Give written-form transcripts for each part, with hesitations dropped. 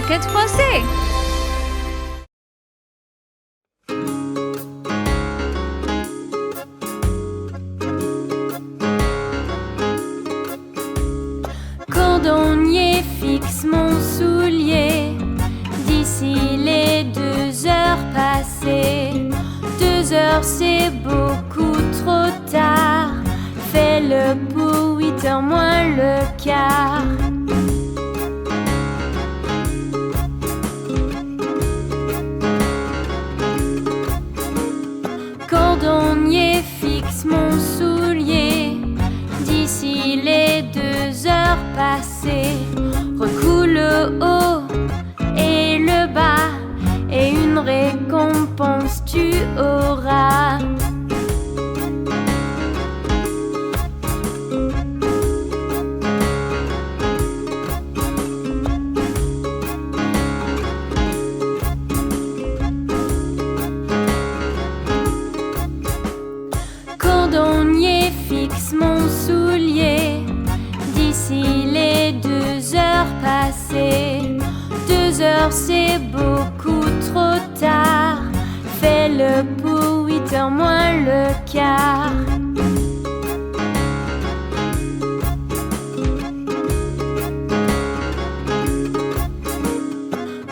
Claquette Français. Cordonnier, fixe mon soulier d'ici les 2 heures passées. 2 heures, c'est beaucoup trop tard. Fais-le pour 8 heures moins le quart. Cordonnier, fixe mon soulier d'ici les 2 heures passées. Recoule le haut et le bas et une récompense tu auras. Cordonnier, fixe mon soulier d'ici les 2 heures passées. 2 heures, c'est beaucoup trop tard. Fais-le pour 8 heures moins le quart.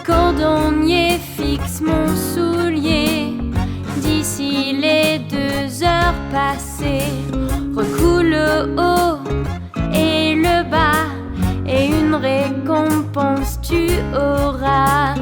Cordonnier, fixe mon soulier d'ici les 2 heures passées. Recoule le haut et le bas et une récompense tu auras.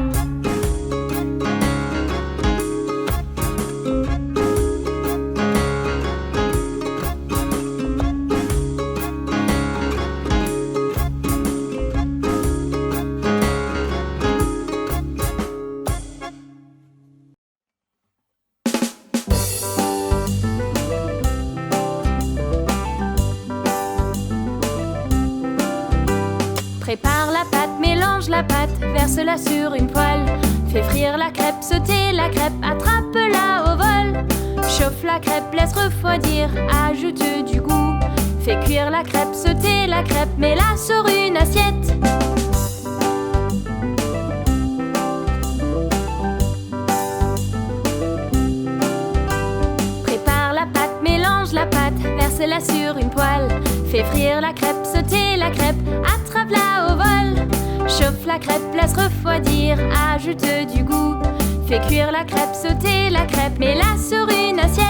Prépare la pâte, mélange la pâte, verse-la sur une poêle. Fais frire la crêpe, sauter la crêpe, attrape-la au vol. Chauffe la crêpe, laisse refroidir, ajoute du goût. Fais cuire la crêpe, sauter la crêpe, mets-la sur une assiette. Prépare la pâte, mélange la pâte, verse-la sur une poêle. Fais frire la crêpe, sauter la crêpe, attrape-la au vol. Chauffe la crêpe, laisse refroidir, ajoute du goût. Fais cuire la crêpe, sauter la crêpe, mets-la sur une assiette.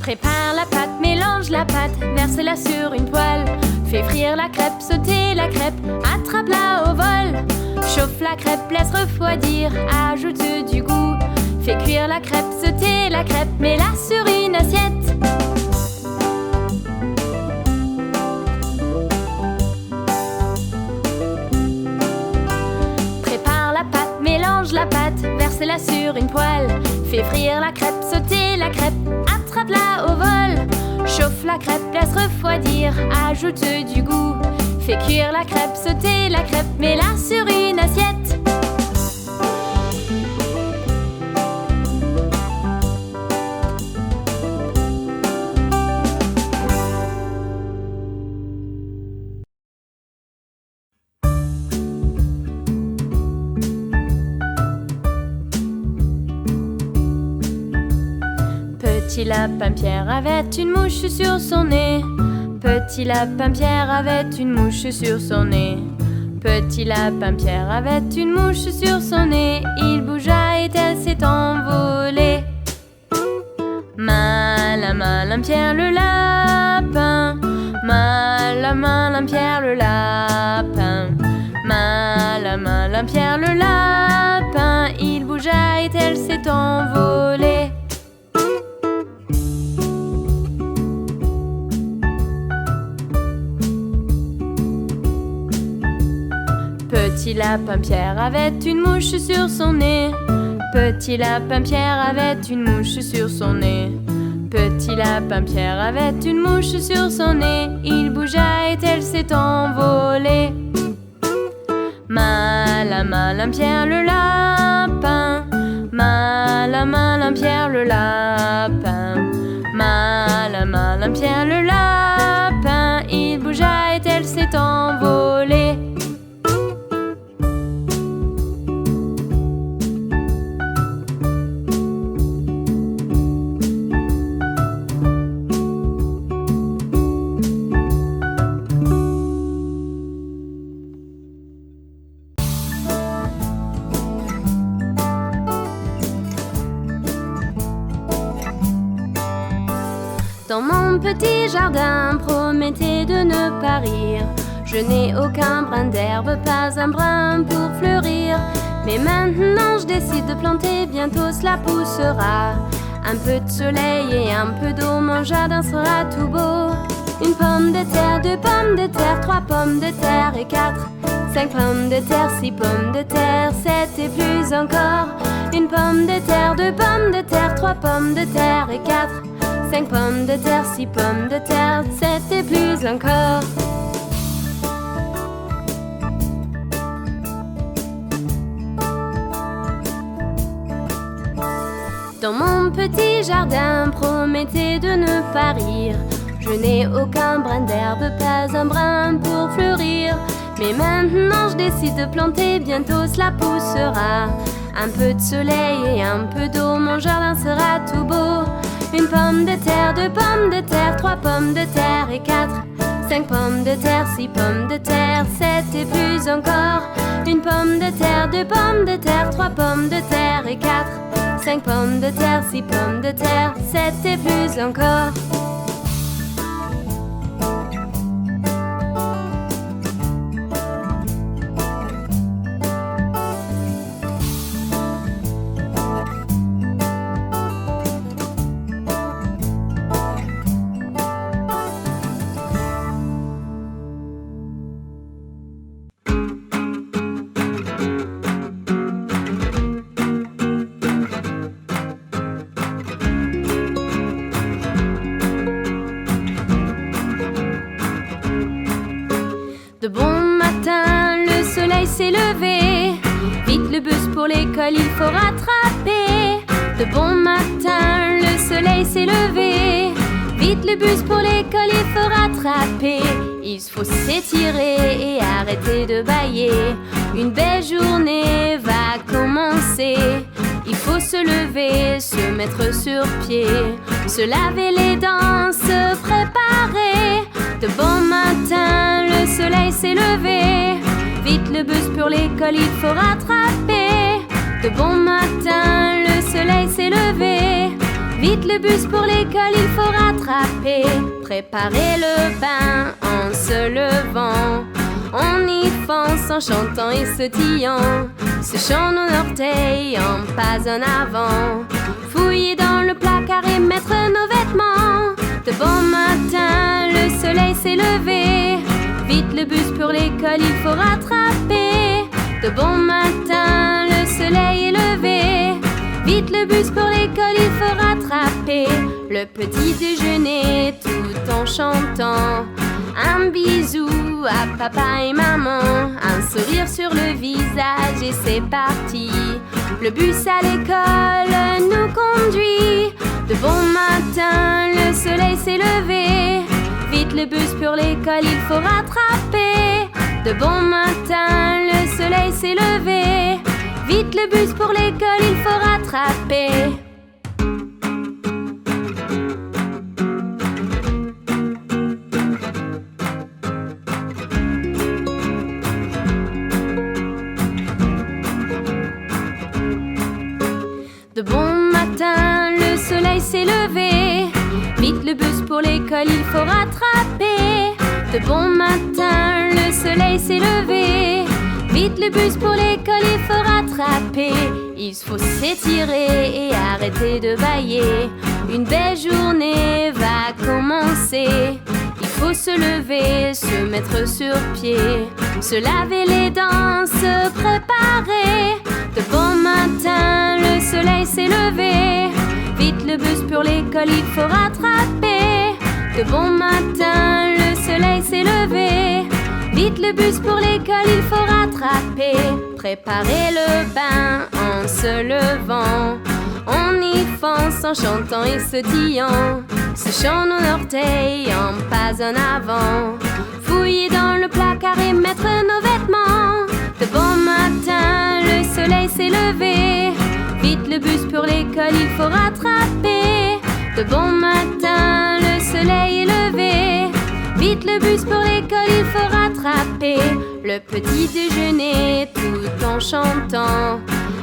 Prépare la pâte, mélange la pâte, verse-la sur une poêle. Fais frire la crêpe, sauter la crêpe, attrape-la au vol. Chauffe la crêpe, laisse refroidir, ajoute du goût. Fais cuire la crêpe, sauter la crêpe, mets-la sur une assiette. Prépare la pâte, mélange la pâte, verse-la sur une poêle. Fais frire la crêpe, sauter la crêpe, attrape-la au vol. Chauffe la crêpe, laisse refroidir, ajoute du goût. Fais cuire la crêpe, sauter la crêpe, mets-la sur une assiette. Petit lapin Pierre avait une mouche sur son nez. Petit lapin Pierre avait une mouche sur son nez. Petit lapin Pierre avait une mouche sur son nez. Il bougea et elle s'est envolée. Malin, malin Pierre le lapin. Malin, malin Pierre le lapin. Malin, malin Pierre le lapin. Il bougea et elle s'est envolée. Petit lapin Pierre avait une mouche sur son nez. Petit lapin Pierre avait une mouche sur son nez. Petit lapin Pierre avait une mouche sur son nez. Il bougea et elle s'est envolée. Malin, malin Pierre le lapin. Malin, malin Pierre le lapin. Malin, malin Pierre le lapin. Il bougea et elle s'est envolée. Dans mon petit jardin, promettez de ne pas rire. Je n'ai aucun brin d'herbe, pas un brin pour fleurir. Mais maintenant je décide de planter, bientôt cela poussera. Un peu de soleil et un peu d'eau, mon jardin sera tout beau. Une pomme de terre, deux pommes de terre, trois pommes de terre et quatre. 5 pommes de terre, 6 pommes de terre, 7 et plus encore. Une pomme de terre, deux pommes de terre, trois pommes de terre et 4. 5 pommes de terre, 6 pommes de terre, 7 et plus encore. Dans mon petit jardin, promettez de ne pas rire. Je n'ai aucun brin d'herbe, pas un brin pour fleurir. Mais maintenant je décide de planter, bientôt cela poussera. Un peu de soleil et un peu d'eau, mon jardin sera tout beau. Une pomme de terre, deux pommes de terre, trois pommes de terre et 4. 5 pommes de terre, 6 pommes de terre, 7 et plus encore. Une pomme de terre, deux pommes de terre, trois pommes de terre et 4. 5 pommes de terre, 6 pommes de terre, 7 et plus encore. De bon matin, le soleil s'est levé. Vite le bus pour l'école, il faut rattraper. De bon matin, le soleil s'est levé. Vite le bus pour l'école, il faut rattraper. Il faut s'étirer et arrêter de bâiller. Une belle journée va commencer. Il faut se lever, se mettre sur pied, se laver les dents, se préparer. De bon matin, le soleil s'est levé. Vite le bus pour l'école, il faut rattraper. De bon matin, le soleil s'est levé. Vite le bus pour l'école, il faut rattraper. Préparer le bain en se levant. On y fonce en chantant et sautillant. Se chant nos orteils en pas en avant. Fouiller dans le placard et mettre nos vêtements. De bon matin, le soleil s'est levé. Vite le bus pour l'école, il faut rattraper. De bon matin, le soleil est levé. Vite le bus pour l'école, il faut rattraper. Le petit déjeuner tout en chantant. Un bisou à papa et maman. Un sourire sur le visage et c'est parti. Le bus à l'école nous conduit. De bon matin, le soleil s'est levé. Vite le bus pour l'école, il faut rattraper. De bon matin, le soleil s'est levé. Vite le bus pour l'école, il faut rattraper. De bon matin, le soleil s'est levé. Vite le bus pour l'école, il faut rattraper. De bon matin, le soleil s'est levé. Vite le bus pour l'école, il faut rattraper. Il faut s'étirer et arrêter de bâiller. Une belle journée va commencer. Il faut se lever, se mettre sur pied, se laver les dents, se préparer. De bon matin, le soleil s'est levé. Vite le bus pour l'école, il faut rattraper. De bon matin, le soleil s'est levé. Vite le bus pour l'école, il faut rattraper. Préparer le bain en se levant. On y fonce en chantant et sautillant. Séchant nos orteils en pas en avant. Fouiller dans le placard et mettre nos vêtements. De bon matin, le soleil s'est levé. Vite le bus pour l'école, il faut rattraper. De bon matin, le soleil est levé. Vite le bus pour l'école, il faut rattraper. Le petit déjeuner tout en chantant.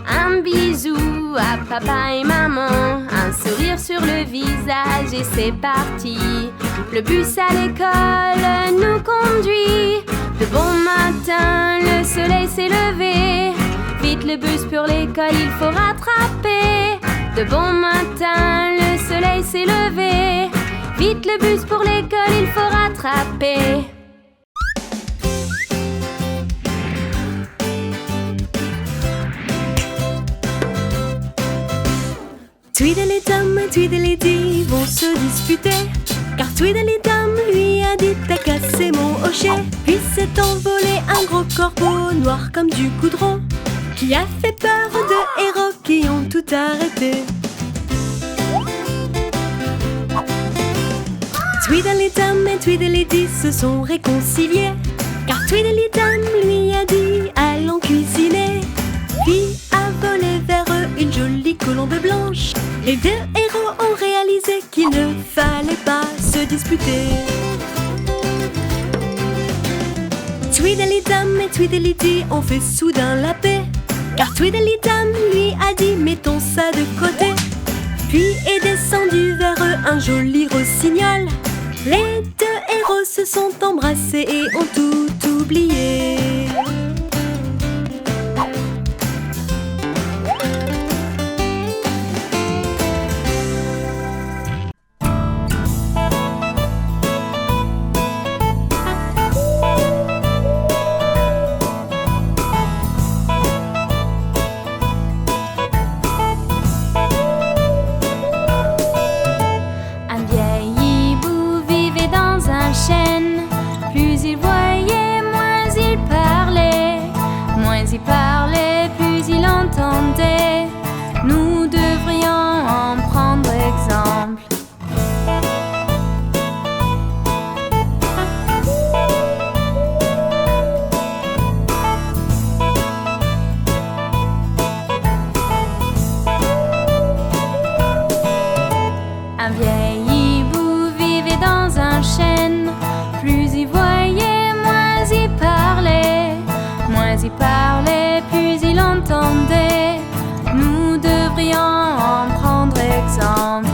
Un bisou à papa et maman. Un sourire sur le visage et c'est parti. Le bus à l'école nous conduit. De bon matin, le soleil s'est levé. Vite le bus pour l'école, il faut rattraper. De bon matin, le soleil s'est levé. Vite le bus pour l'école, il faut rattraper. Tweedledum et Tweedledee vont se disputer, car Tweedledum lui a dit t'as cassé mon hochet. Puis s'est envolé un gros corbeau noir comme du goudron, qui a fait peur aux deux héros qui ont tout arrêté. Tweedledum et Tweedledee se sont réconciliés, car Tweedledum lui a dit allons cuisiner. Puis a volé vers eux une jolie colombe blanche. Les deux héros ont réalisé qu'il ne fallait pas se disputer. Tweedledum et Tweedledee ont fait soudain la paix, car Tweedledum lui a dit mettons ça de côté. Puis est descendu vers eux un joli rossignol. Les deux héros se sont embrassés et ont tout oublié. Plus il voyait, moins il parlait. Moins il parlait, plus il entendait. Nous devrions en prendre exemple. Un vieil hibou vivait dans un chêne. Plus il voyait, moins il parlait. Moins il parlait, plus il entendait. Nous devrions en prendre exemple.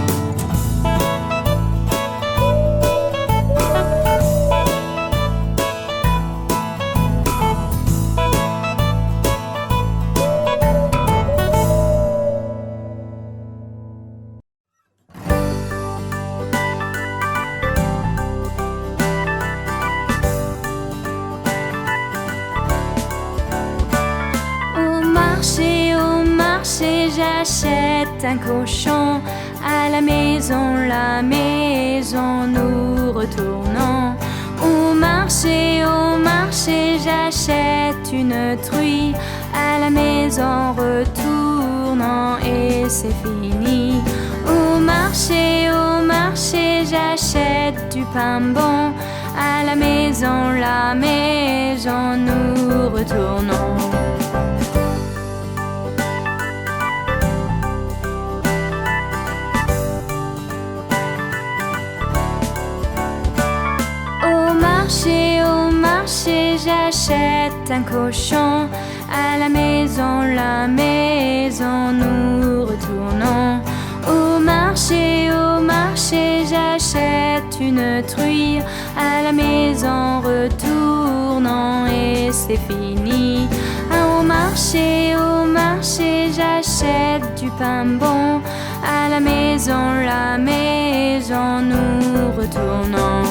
Au marché, j'achète un cochon. À la maison, nous retournons. Au marché, j'achète une truie. À la maison, retournons et c'est fini. Au marché, j'achète du pain bon. À la maison, nous retournons. Au marché, j'achète un cochon. À la maison, nous retournons. Au marché, j'achète une truie. À la maison, retournons et c'est fini. Au marché, j'achète du pain bon. À la maison, nous retournons.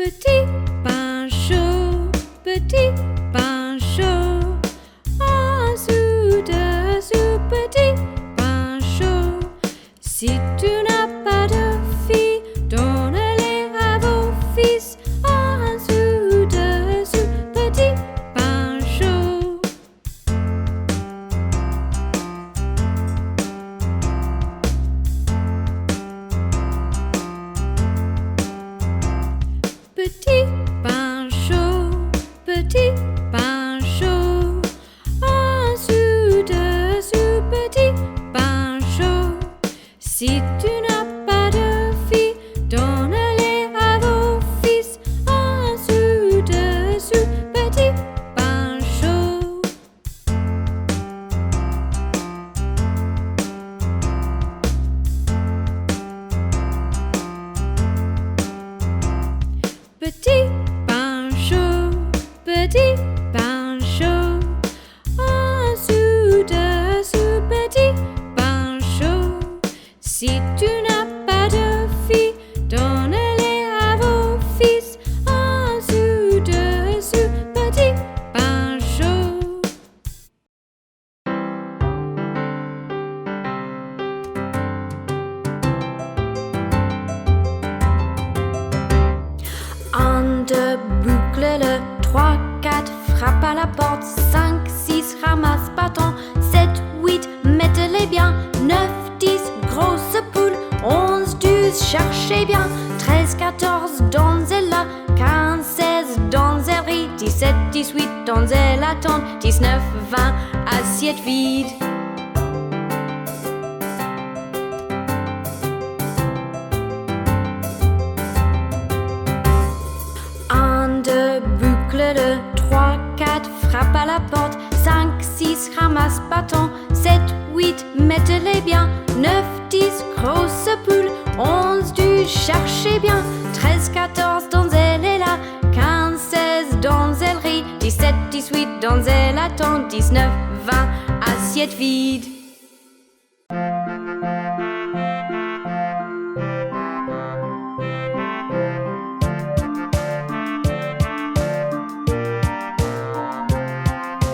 Petit pain chaud, petit pain chaud, en dessous, dessous, petit pain chaud. Si tu n'as pas de fille, donne-les à vos fils, en dessous, dessous, petit pain chaud. Petit pain chaud, petit pain chaud, en dessous, dessous, petit pain chaud. Si tu n'as pas de fille, donne-les à vos fils, en dessous, dessous, petit pain chaud. Petit pain chaud, petit pain chaud, en dessous, dessous, petit pain chaud. Si tu n'as pas de fille, donne-les à vos fils, en dessous, dessous, petit pain chaud. Un, deux, boucle le 3, 4, frappe à la porte, 5, 6, ramasse bâton, 7, 8, mettez-les bien, 9, 10, grosse poule, 11, 12, cherchez bien, 13, 14, donzella, 15, 16, donzellerie, 17, 18, donzelle attente, 19, 20, assiette vide. Boucle le 3, 4, frappe à la porte, 5, 6, ramasse bâton, 7, 8, mettez-les bien, 9, 10, grosse poule, 11, 12, cherchez bien, 13, 14, donzelle est là, 15, 16, donzellerie, 17, 18, donzelle attend, 19, 20, assiette vide.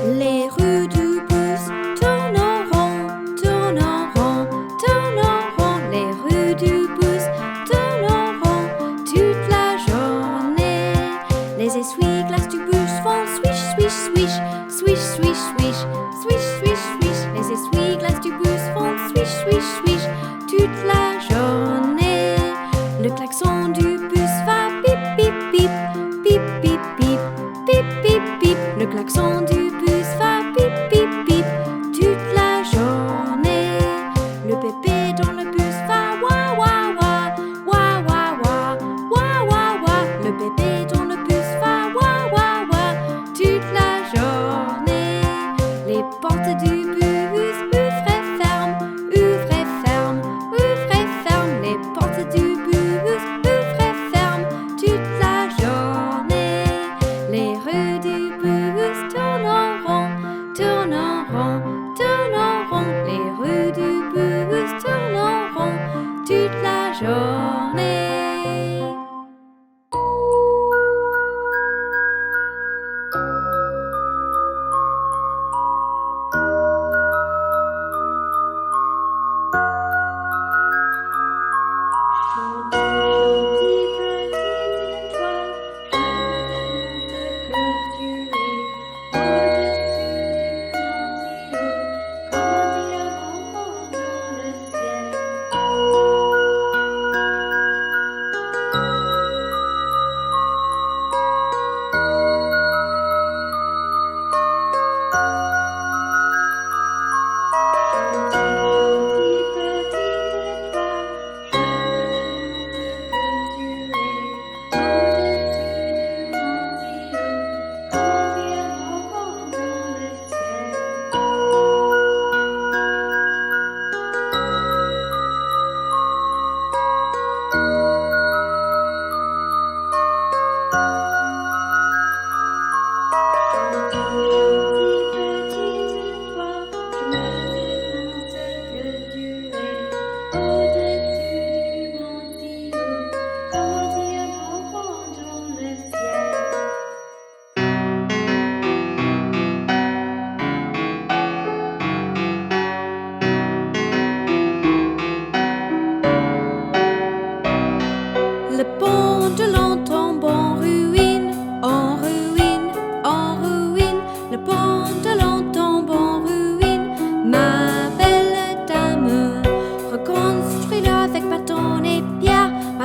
Les rues du bus tournent en rond, tournent en rond, tournent en rond. Les rues du bus tournent en rond toute la journée. Les essuie-glaces du bus font swish, swish, swish, swish, swish, swish, swish, swish, swish. Les essuie-glaces du bus font swish, swish, swish toute la journée. Le klaxon du bus va pip, pip, pip, pip, pip, pip, pip, pip, pip. Le klaxon du bus va pip, pip, pip toute la journée. Le bébé dans le bus va wa, wa, wa, wa, wa, wa, wa, wa, wa. Le bébé dans le bus va wa, wa, wa toute la journée. Les portes du bus ouvrent et ferment, ouvrent et ferment, ouvrent et ferment. Les portes du bus ouvrent et ferment toute la journée. Les rues du bus tournent en rond, tournent en rond, tournent en rond. Les rues du bus tournent en rond toute la journée.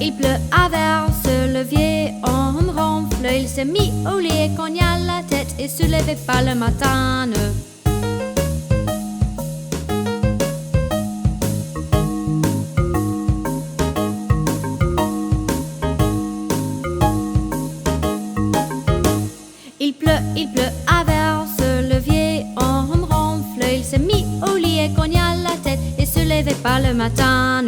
Il pleut à verse, le levier en ronfle. Il s'est mis au lit, cogna la tête et se levait pas le matin. pas le matin.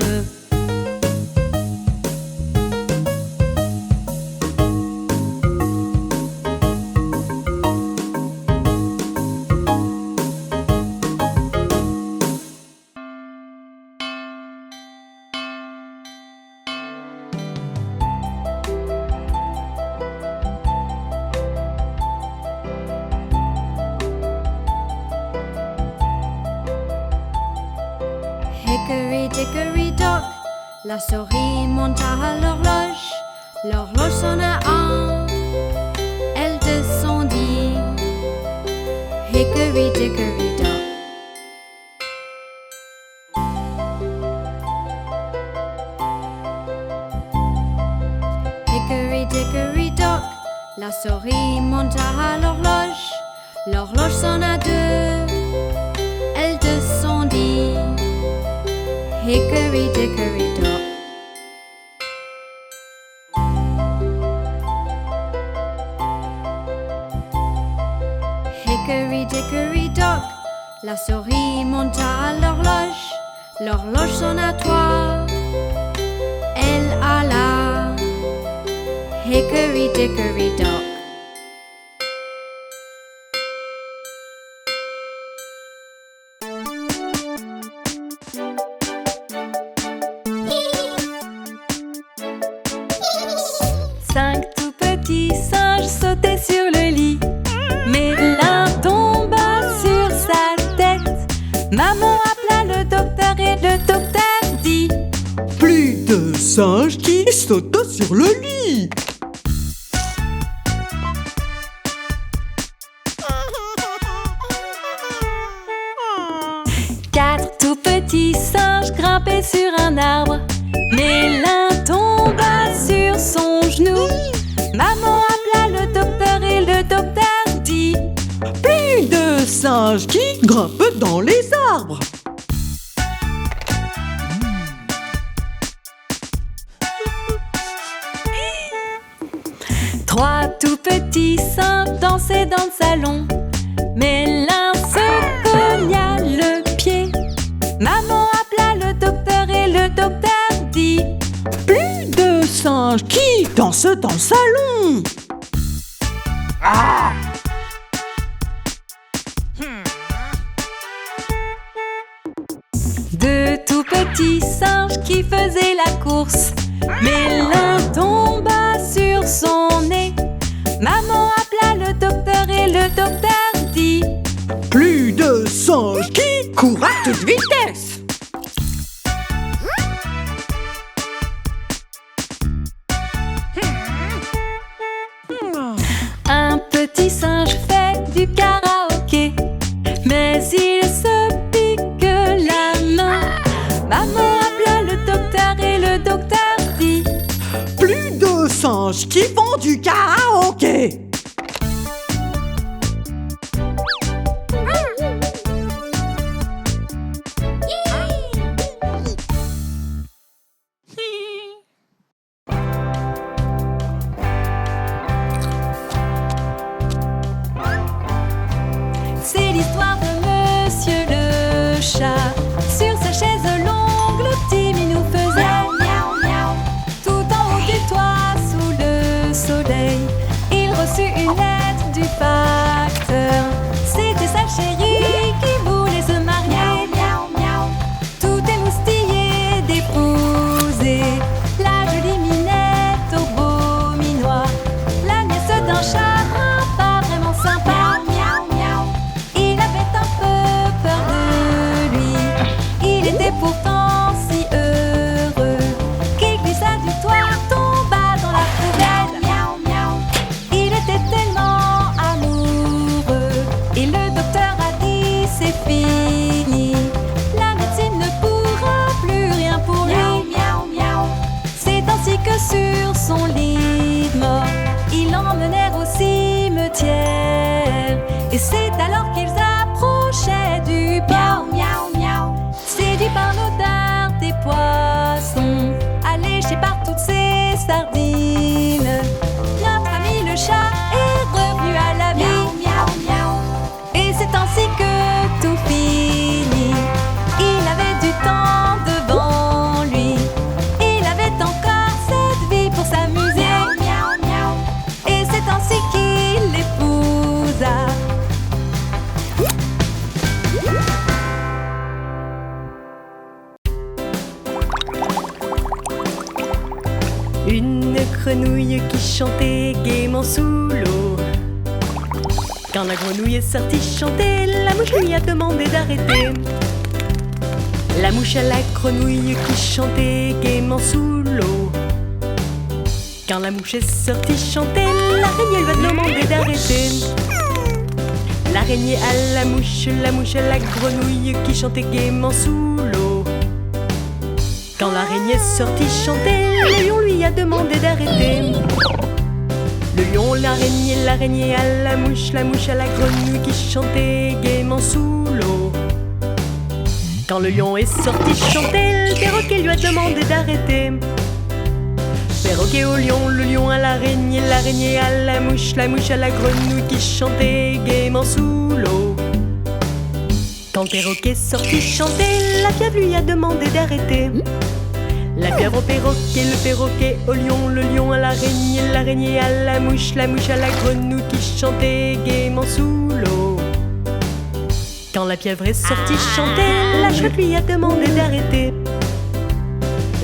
Hickory dickory dock, la souris monta à l'horloge. L'horloge sonna 1, elle descendit. Hickory dickory dock. Hickory dickory dock, la souris monta à l'horloge. L'horloge sonna 2, elle descendit. Hickory dickory dock. Hickory dickory dock, la souris monta à l'horloge. L'horloge sonna 3, elle alla. Hickory dickory dock. Cinq tout petits singes sautaient sur le lit, mais l'un tomba sur sa tête. Maman appela le docteur et le docteur dit: Plus de singes qui sautent sur le lit. Quatre tout petits singes grimpaient sur un arbre, mais l'un tomba sur son genou. Maman appela le docteur et le docteur dit: Plus de singes qui grimpent dans les arbres. Trois tout petits singes dansaient dans le salon, mais l'un se cogna le pied. Maman appela le docteur et le docteur dit: Plus de singes qui dansent dans le salon. Deux tout petits singes qui faisaient la course, mais l'un tomba sur son nez. Maman appela le docteur et le docteur dit: Plus de singes qui courent à toute vitesse. Un petit singe fait du karaoké, mais il se pique la main. Maman appela le docteur et le docteur dit: Plus de singes qui font du karaoké. C'est l'histoire de Monsieur le chat. Sur sa chaise longue, le petit minou faisait miaou miaou. Tout en haut du toit, sous le soleil, il reçut une lettre du facteur. C'était sa chérie qui voulait se marier. Miaou miaou. Tout émoustillé d'épouser la jolie Minette au beau minois, la nièce d'un chagrin pas vraiment sympa. Pourtant si heureux qu'il glissa du toit, tomba dans la poubelle. Miaou miaou. Il était tellement chantait gaiement sous l'eau. Quand la grenouille est sortie chanter, la mouche lui a demandé d'arrêter. La mouche à la grenouille qui chantait gaiement sous l'eau. Quand la mouche est sortie chanter, l'araignée lui a demandé d'arrêter. L'araignée à la mouche à la grenouille qui chantait gaiement sous l'eau. Quand l'araignée est sortie chanter, le lion lui a demandé d'arrêter. Le lion, l'araignée à la mouche à la grenouille qui chantait gaiement sous l'eau. Quand le lion est sorti chanter, le perroquet lui a demandé d'arrêter. Perroquet au lion, le lion à l'araignée à la mouche à la grenouille qui chantait gaiement sous l'eau. Quand le perroquet est sorti chanter, la pieuvre lui a demandé d'arrêter. La pieuvre au perroquet, le perroquet au lion, le lion à l'araignée à la mouche à la grenouille qui chantait gaiement sous l'eau. Quand la pieuvre est sortie chanter, la chouette lui a demandé d'arrêter.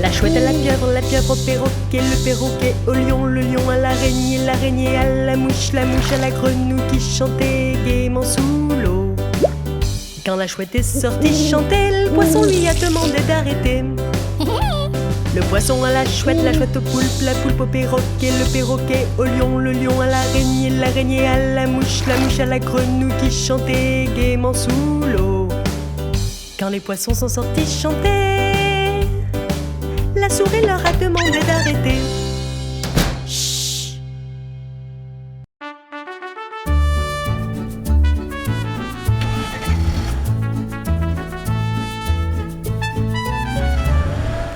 La chouette à la pieuvre au perroquet, le perroquet au lion, le lion à l'araignée à la mouche à la grenouille qui chantait gaiement sous l'eau. Quand la chouette est sortie chanter, le poisson lui a demandé d'arrêter. Le poisson à la chouette au poulpe, la poulpe au perroquet, le perroquet au lion, le lion à l'araignée à la mouche à la grenouille qui chantait gaiement sous l'eau. Quand les poissons sont sortis chanter, la souris leur a demandé d'arrêter. Chut.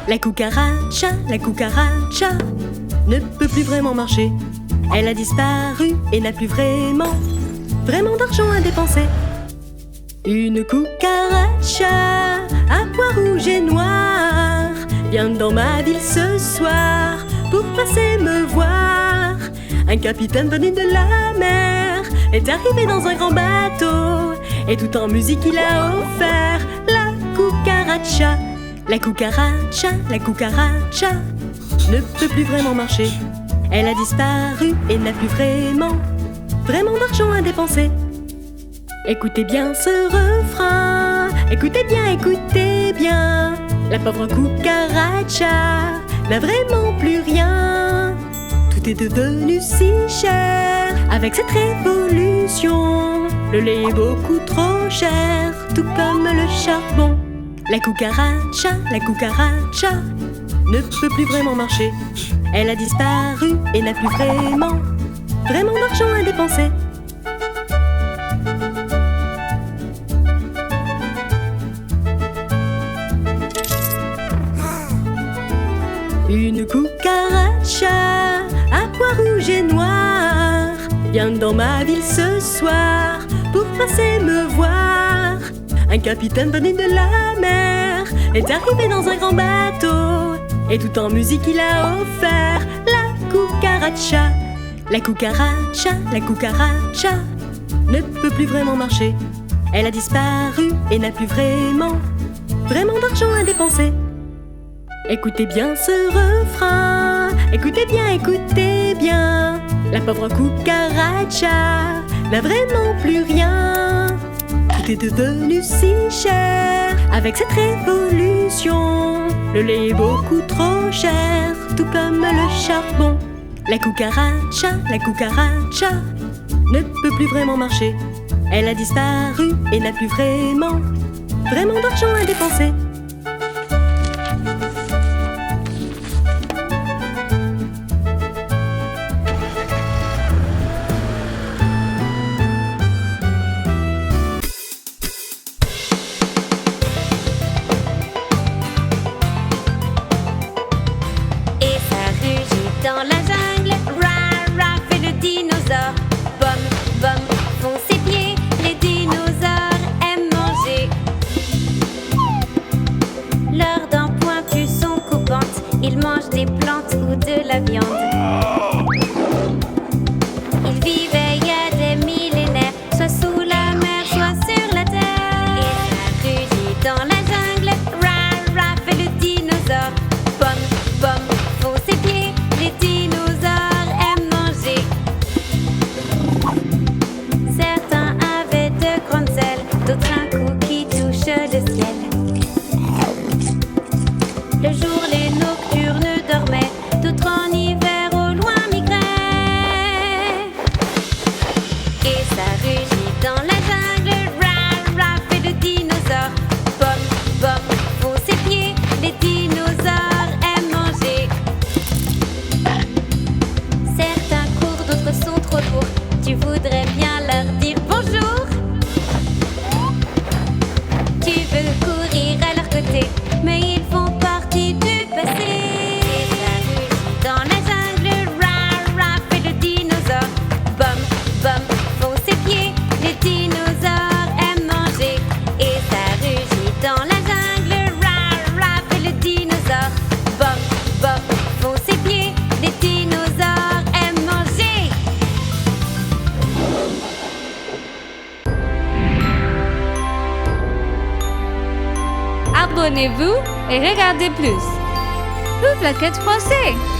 La cucaracha ne peut plus vraiment marcher. Elle a disparu et n'a plus vraiment d'argent à dépenser. Une cucaracha à pois rouge et noir vient dans ma ville ce soir pour passer me voir. Un capitaine venu de la mer est arrivé dans un grand bateau et tout en musique il a offert la cucaracha. La cucaracha ne peut plus vraiment marcher. Elle a disparu et n'a plus vraiment d'argent à dépenser. Écoutez bien ce refrain, écoutez bien. La pauvre cucaracha n'a vraiment plus rien. Tout est devenu si cher avec cette révolution. Le lait est beaucoup trop cher, tout comme le charbon. La cucaracha ne peut plus vraiment marcher. Elle a disparu et n'a plus vraiment d'argent à dépenser. Une cucaracha à pois rouge et noir vient dans ma ville ce soir pour passer me voir. Un capitaine venu de la mer est arrivé dans un grand bateau et tout en musique il a offert la cucaracha. La cucaracha ne peut plus vraiment marcher. Elle a disparu et n'a plus vraiment d'argent à dépenser. Écoutez bien ce refrain, écoutez bien. La pauvre cucaracha n'a vraiment plus rien. Tout est devenu si cher avec cette révolution. Le lait est beaucoup trop cher, tout comme le charbon. La cucaracha ne peut plus vraiment marcher. Elle a disparu et n'a plus vraiment d'argent à dépenser. Dans la jungle, Ra fait le dinosaure. Bom, bom, font ses pieds. Les dinosaures aiment manger. Leurs dents pointues sont coupantes. Ils mangent des plantes ou de la viande. Ils vivaient il y a des millénaires, soit sous la mer, soit sur la terre. Et ça rugit dans la jungle, Ra fait le dinosaure. Bom, bom, font ses pieds. Les dinosaures aiment Abonnez-vous et regardez plus. Toute la quête français.